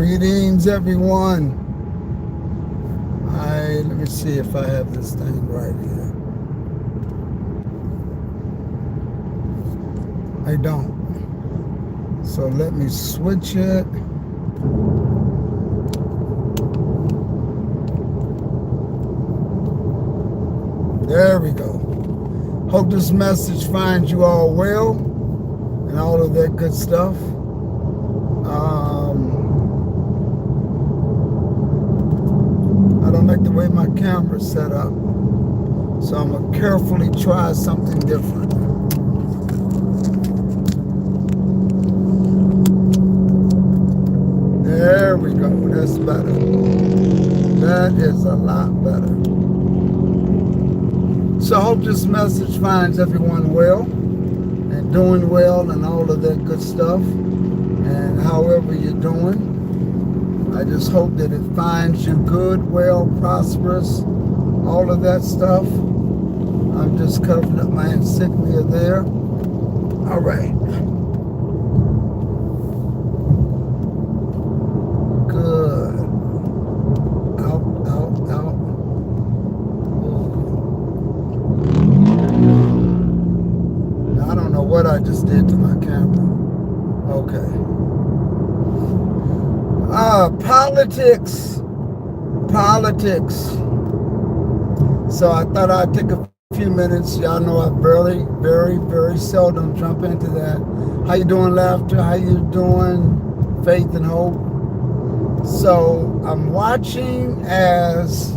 Greetings, everyone. Let me see if I have this thing right here. I don't. So let me switch it. There we go. Hope this message finds you all well and all of that good stuff. I don't like the way my camera's set up, so I'm going to carefully try something different. There we go. That's better. That is a lot better. So I hope this message finds everyone well and doing well and all of that good stuff. And however you're doing, I just hope that it finds you good, well, prosperous, all of that stuff. I'm just covering up my insignia there. All right. Good. Out. I don't know what I just did to my camera. Okay. Politics. So I thought I'd take a few minutes. Y'all know I very seldom jump into that. How you doing, Laughter? How you doing, Faith and Hope? So I'm watching as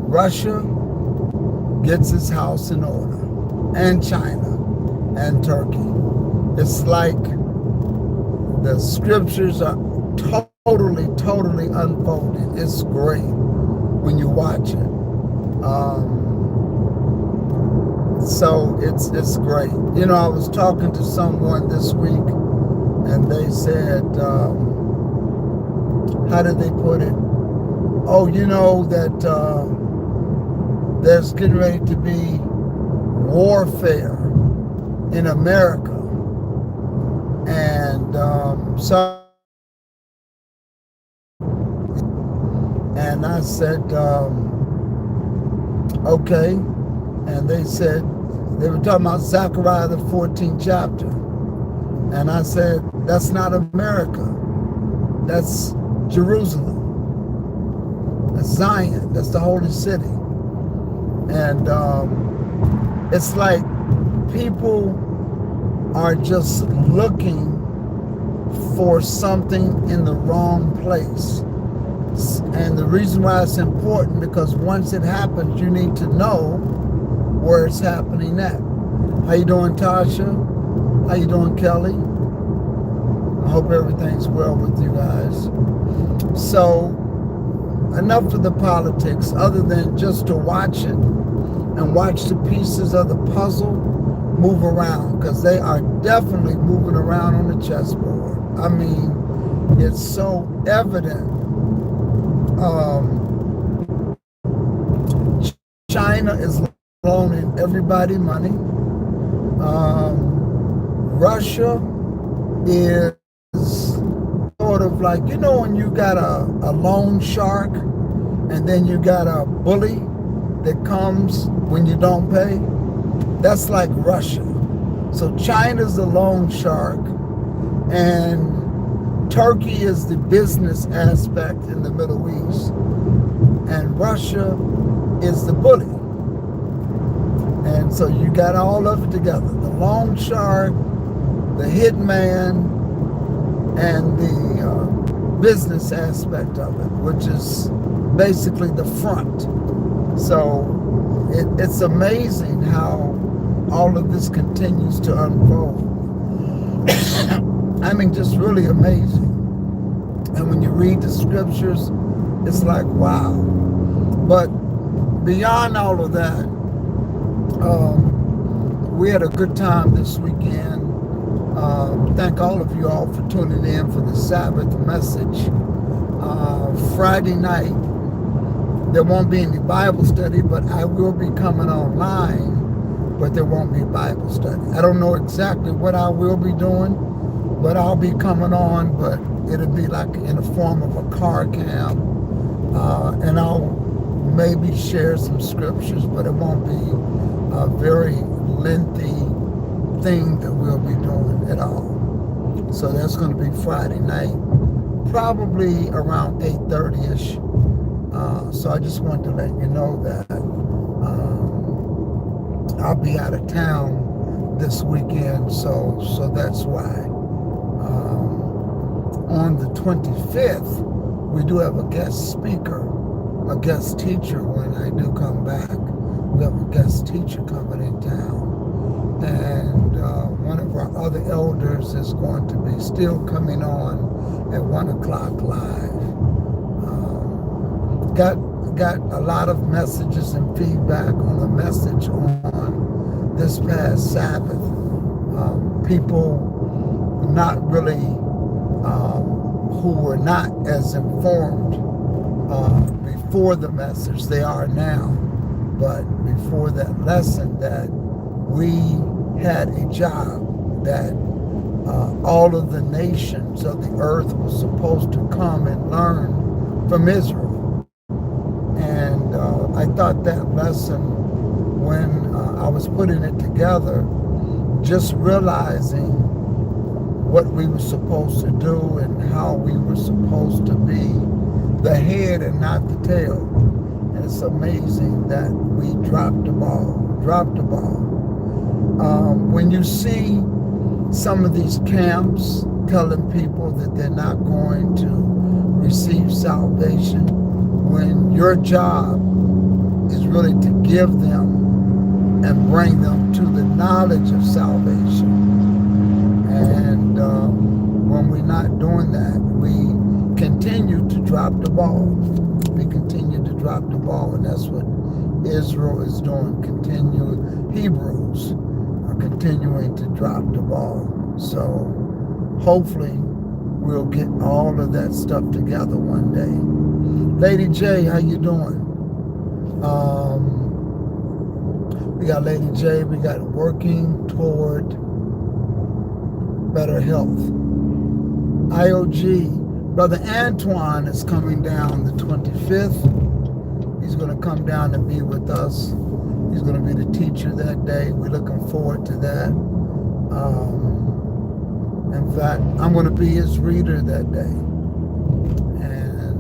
Russia gets its house in order, and China, and Turkey. It's like the scriptures are totally unfolding. It's great when you watch it. So it's great. You know, I was talking to someone this week, and they said, how did they put it? Oh, you know that there's getting ready to be warfare in America, and so. And I said, okay. And they said, they were talking about Zechariah, the 14th chapter. And I said, that's not America. That's Jerusalem. That's Zion. That's the holy city. And it's like people are just looking for something in the wrong place. And the reason why it's important, because once it happens, you need to know where it's happening at. How you doing, Tasha? How you doing, Kelly? I hope everything's well with you guys. So, enough of the politics, other than just to watch it and watch the pieces of the puzzle move around, because they are definitely moving around on the chessboard. I mean, it's so evident. China is loaning everybody money. Russia is sort of like, you know, when you got a loan shark and then you got a bully that comes when you don't pay. That's like Russia. So China's the loan shark, and Turkey is the business aspect in the Middle East, and Russia is the bully. And so you got all of it together. The loan shark, the hitman, and the business aspect of it, which is basically the front. So it's amazing how all of this continues to unfold. I mean, just really amazing. And when you read the scriptures, it's like, wow. But beyond all of that, we had a good time this weekend. Thank all of you all for tuning in for the Sabbath message. Friday night, there won't be any Bible study, but I will be coming online, but there won't be Bible study. I don't know exactly what I will be doing, but I'll be coming on, but it'll be like in the form of a car cam, and I'll maybe share some scriptures, but it won't be a very lengthy thing that we'll be doing at all. So that's going to be Friday night, probably around 8:30ish. So I just wanted to let you know that I'll be out of town this weekend, so that's why. On the 25th, we do have a guest speaker, a guest teacher when I do come back. We have a guest teacher coming in town. And one of our other elders is going to be still coming on at 1 o'clock live. Got a lot of messages and feedback on the message on this past Sabbath. People not really, who were not as informed before the message, they are now, but before that lesson, that we had a job, that all of the nations of the earth were supposed to come and learn from Israel. And I thought that lesson, when I was putting it together, just realizing what we were supposed to do and how we were supposed to be the head and not the tail. And it's amazing that we dropped the ball. When you see some of these camps telling people that they're not going to receive salvation, when your job is really to give them and bring them to the knowledge of salvation. And when we're not doing that, we continue to drop the ball. We continue to drop the ball, and that's what Israel is doing. Hebrews are continuing to drop the ball. So hopefully we'll get all of that stuff together one day. Lady J, how you doing? We got Lady J, we got working toward better health. IOG, Brother Antoine is coming down the 25th. He's going to come down and be with us. He's going to be the teacher that day. We're looking forward to that. In fact, I'm going to be his reader that day. And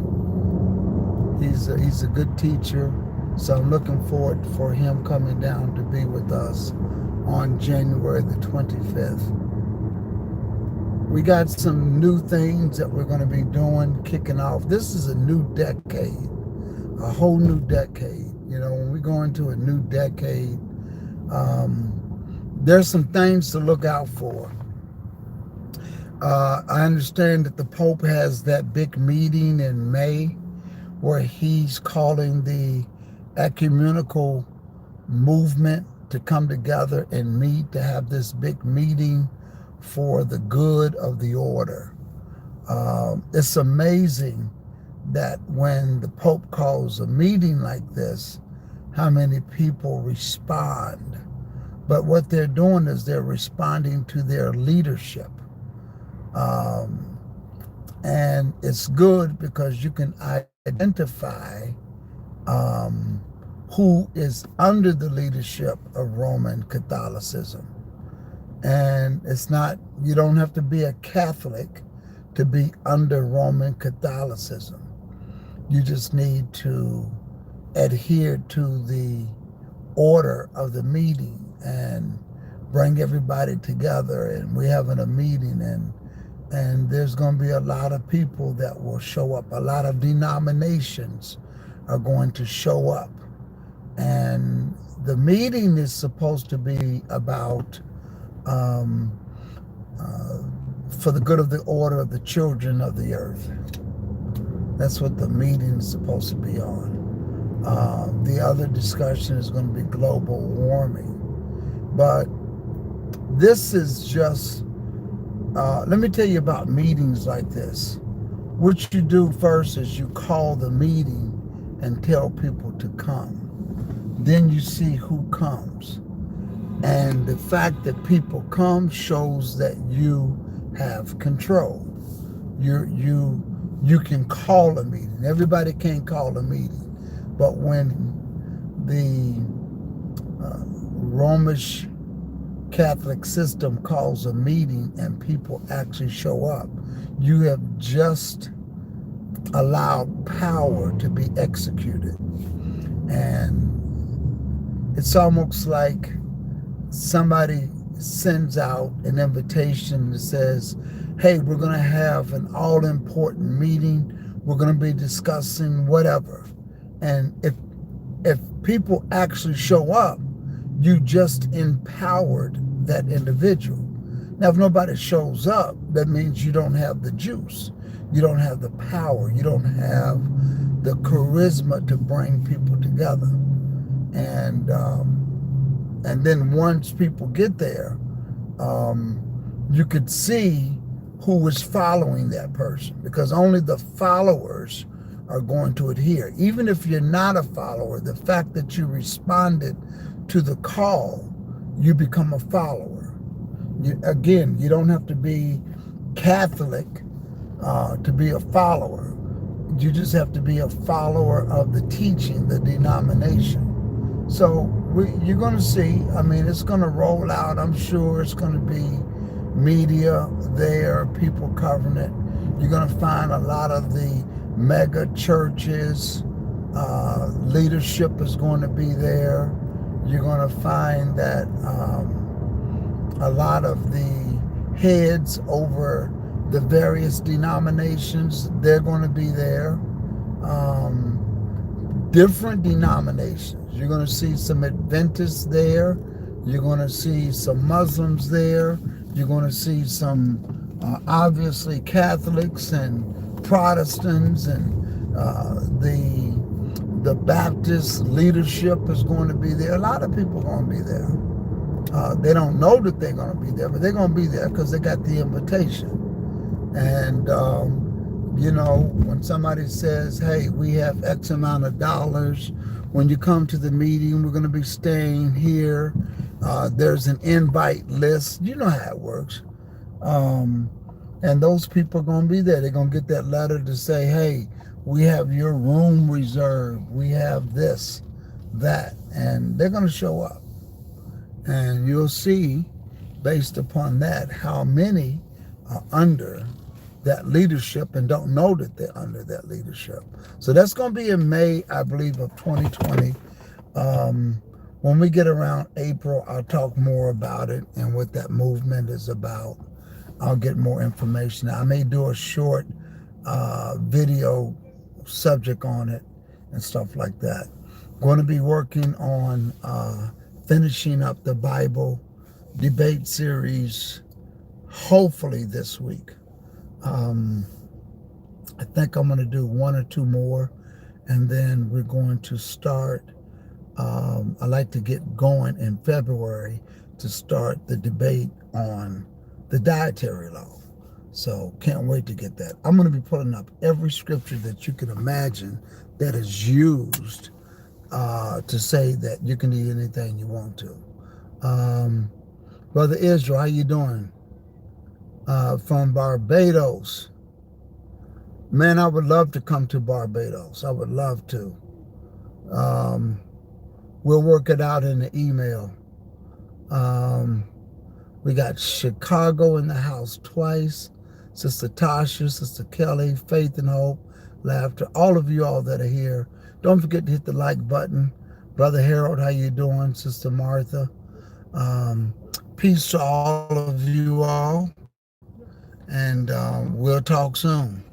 he's a good teacher. So I'm looking forward for him coming down to be with us on January the 25th. We got some new things that we're going to be doing, kicking off. This is a new decade, a whole new decade. You know, when we go into a new decade, there's some things to look out for. I understand that the Pope has that big meeting in May where he's calling the ecumenical movement to come together and meet, to have this big meeting for the good of the order. It's amazing that when the Pope calls a meeting like this, how many people respond. But what they're doing is they're responding to their leadership. And it's good because you can identify who is under the leadership of Roman Catholicism. And it's not, you don't have to be a Catholic to be under Roman Catholicism. You just need to adhere to the order of the meeting and bring everybody together. And we're having a meeting, and there's going to be a lot of people that will show up. A lot of denominations are going to show up. And the meeting is supposed to be about for the good of the order of the children of the earth. That's what the meeting is supposed to be on. The other discussion is going to be global warming. But this is just, let me tell you about meetings like this. What you do first is you call the meeting and tell people to come. Then you see who comes. And the fact that people come shows that you have control. you can call a meeting. Everybody can't call a meeting, but when the Romish Catholic system calls a meeting and people actually show up, you have just allowed power to be executed. And it's almost like somebody sends out an invitation that says, hey, we're going to have an all-important meeting. We're going to be discussing whatever. And if people actually show up, you just empowered that individual. Now, if nobody shows up, that means you don't have the juice. You don't have the power. You don't have the charisma to bring people together. And then once people get there, you could see who was following that person, because only the followers are going to adhere. Even if you're not a follower, the fact that you responded to the call, you become a follower. Again, you don't have to be Catholic to be a follower. You just have to be a follower of the teaching, the denomination. So you're going to see, I mean, it's going to roll out. I'm sure it's going to be media there, people covering it. You're going to find a lot of the mega churches. Leadership is going to be there. You're going to find that a lot of the heads over the various denominations, they're going to be there. Different denominations. You're going to see some Adventists there. You're going to see some Muslims there. You're going to see some obviously Catholics and Protestants, and the Baptist leadership is going to be there. A lot of people are going to be there. They don't know that they're going to be there, but they're going to be there because they got the invitation. And you know, when somebody says, hey, we have X amount of dollars, when you come to the meeting, we're going to be staying here. There's an invite list. You know how it works. And those people are going to be there. They're going to get that letter to say, hey, we have your room reserved. We have this, that. And they're going to show up. And you'll see, based upon that, how many are under that leadership and don't know that they're under that leadership. So that's going to be in May, I believe, of 2020. When we get around April, I'll talk more about it and what that movement is about. I'll get more information. I may do a short video subject on it and stuff like that. Going to be working on finishing up the Bible debate series, hopefully this week. I think I'm going to do one or two more, and then we're going to start. I like to get going in February to start the debate on the dietary law. So can't wait to get that. I'm going to be putting up every scripture that you can imagine that is used to say that you can eat anything you want to. Brother Israel, how you doing? From Barbados. Man, I would love to come to Barbados. I would love to. We'll work it out in the email. We got Chicago in the house twice. Sister Tasha, Sister Kelly, Faith and Hope, Laughter. All of you all that are here. Don't forget to hit the like button. Brother Harold, how you doing? Sister Martha. Peace to all of you all. And we'll talk soon.